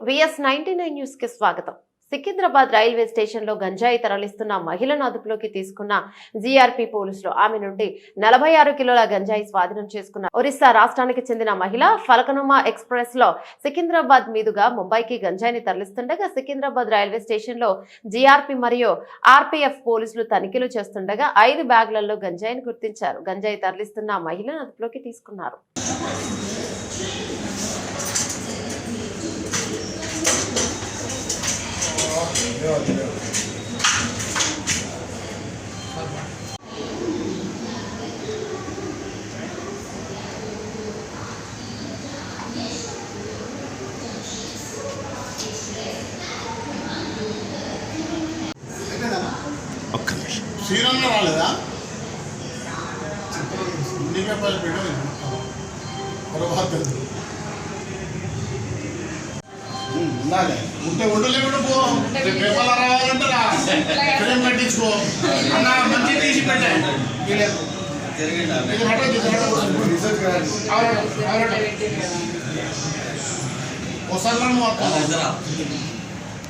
VS99 news కి స్వాగతం. Secunderabad railway station లో గంజాయి తరలిస్తున్న మహిళను అదుపులోకి తీసుకున్న జీఆర్పీ పోలీసులు ఆమె నుండి 46 కిలోల గంజాయి స్వాధీనం చేసుకున్న ఒరిస్సా రాష్ట్రానికి చెందిన మహిళ ఫలకనుమా ఎక్స్ప్రెస్ లో సికింద్రాబాద్ మీదుగా ముంబైకి గంజాయిని తరలిస్తుండగా సికింద్రాబాద్ రైల్వే స్టేషన్ లో జీఆర్పీ మరియు ఆర్పీఎఫ్ పోలీసులు తనిఖీలు చేస్తుండగా 5 బ్యాగులలో గంజాయిని గుర్తించారు. గంజాయి తరలిస్తున్న మహిళను అదుపులోకి తీసుకున్నారు. శ్రీరంగం రాలేదా నీకే పని పెట్టదు ఉండాలి ఉంటే ఉండలేకుండా పో పేపర్లు రావాలంటే ఫ్రేమ్ కట్టించుకో అన్న మంచి తీసి పెట్టాయి ఒకసారి